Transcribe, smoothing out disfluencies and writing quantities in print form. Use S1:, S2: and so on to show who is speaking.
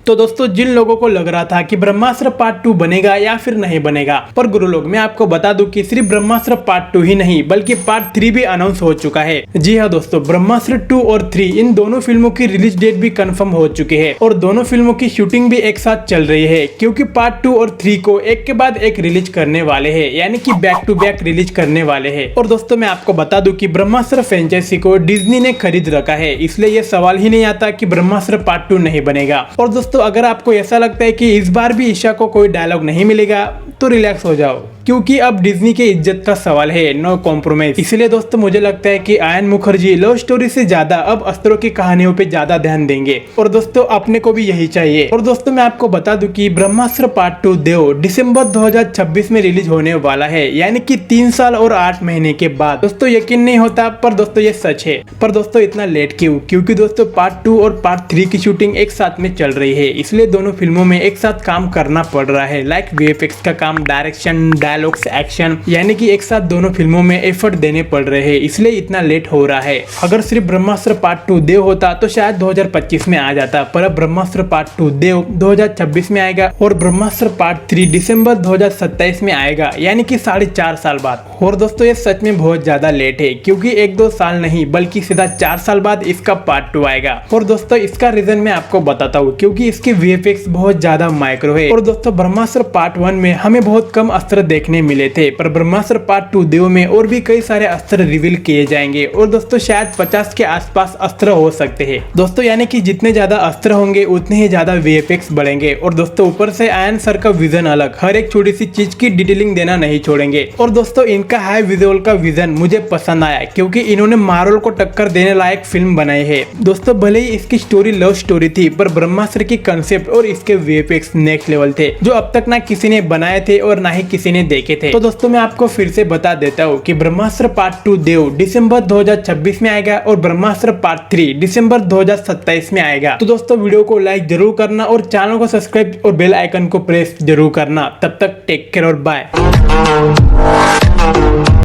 S1: तो दोस्तों जिन लोगों को लग रहा था कि ब्रह्मास्त्र पार्ट 2 बनेगा या फिर नहीं बनेगा, पर गुरु लोग मैं आपको बता दूं कि सिर्फ ब्रह्मास्त्र पार्ट 2 ही नहीं बल्कि पार्ट 3 भी अनाउंस हो चुका है। जी हाँ दोस्तों, ब्रह्मास्त्र 2 और 3 इन दोनों फिल्मों की रिलीज डेट भी कंफर्म हो चुकी है और दोनों फिल्मों की शूटिंग भी एक साथ चल रही है, क्योंकि पार्ट 2 और 3 को एक के बाद एक रिलीज करने वाले हैं, यानी कि बैक टू बैक रिलीज करने वाले हैं। और दोस्तों मैं आपको बता दूं कि ब्रह्मास्त्र फ्रेंचाइजी को डिज्नी ने खरीद रखा है, इसलिए ये सवाल ही नहीं आता कि ब्रह्मास्त्र पार्ट 2 नहीं बनेगा। और दोस्तों अगर आपको ऐसा लगता है कि इस बार भी ईशा को कोई डायलॉग नहीं मिलेगा तो रिलैक्स हो जाओ, क्योंकि अब डिज्नी के इज्जत का सवाल है, नो कॉम्प्रोमाइज। इसलिए दोस्तों मुझे लगता है कि आयन मुखर्जी लव स्टोरी से ज्यादा अब अस्त्रों की कहानियों पे ज्यादा ध्यान देंगे, और दोस्तों अपने को भी यही चाहिए। और दोस्तों मैं आपको बता दूं कि ब्रह्मास्त्र पार्ट 2 देव दिसंबर 2026 में रिलीज होने वाला है, यानी कि 3 साल और 8 महीने के बाद। दोस्तों यकीन नहीं होता, पर दोस्तों ये सच है। पर दोस्तों इतना लेट क्यों? क्योंकि दोस्तों पार्ट 2 और पार्ट 3 की शूटिंग एक साथ में चल रही है, इसलिए दोनों फिल्मों में एक साथ काम करना पड़ रहा है। लाइक वीएफएक्स का काम, डायरेक्शन, डायलॉग्स, एक्शन, यानी कि एक साथ दोनों फिल्मों में एफर्ट देने पड़ रहे हैं, इसलिए इतना लेट हो रहा है। अगर सिर्फ ब्रह्मास्त्र पार्ट 2 देव होता तो शायद 2025 में आ जाता, पर अब ब्रह्मास्त्र पार्ट 2 देव 2026 में आएगा और ब्रह्मास्त्र पार्ट 3 दिसंबर 2027 में आएगा, यानी कि 4.5 साल बाद। और दोस्तों ये सच में बहुत ज्यादा लेट है, क्योंकि 1-2 साल नहीं बल्कि सीधा 4 साल बाद इसका पार्ट 2 आएगा। और दोस्तों इसका रीजन मैं आपको बताता हूँ, क्योंकि इसके वीएफएक्स बहुत ज्यादा माइक्रो है। और दोस्तों ब्रह्मास्त्र पार्ट 1 में हमें बहुत कम अस्त्र देखने मिले थे, पर ब्रह्मास्त्र पार्ट 2 देव में और भी कई सारे अस्त्र रिवील किए जाएंगे, और दोस्तों शायद 50 के आसपास अस्त्र हो सकते हैं दोस्तों, यानी कि जितने ज्यादा अस्त्र होंगे उतने ही ज्यादा वीएफएक्स बढ़ेंगे। और दोस्तों ऊपर से आयन सर का विजन अलग, हर एक छोटी सी चीज की डिटेलिंग देना नहीं छोड़ेंगे। और दोस्तों इनका हाई विजुअल का विजन मुझे पसंद आया, क्योंकि इन्होंने मार्वल को टक्कर देने लायक फिल्म बनाई है। दोस्तों भले ही इसकी स्टोरी लव स्टोरी थी, पर ब्रह्मास्त्र की कंसेप्ट और इसके वीएफएक्स नेक्स्ट लेवल थे, जो अब तक ना किसी ने बनाए थे और ना ही किसी ने देखे थे। तो दोस्तों मैं आपको फिर से बता देता हूँ कि ब्रह्मास्त्र पार्ट 2 देव दिसंबर 2026 में आएगा और ब्रह्मास्त्र पार्ट 3 दिसंबर 2027 में आएगा। तो दोस्तों वीडियो को लाइक जरूर करना और चैनल को सब्सक्राइब और बेल आइकन को प्रेस जरूर करना। तब तक टेक केयर और बाय।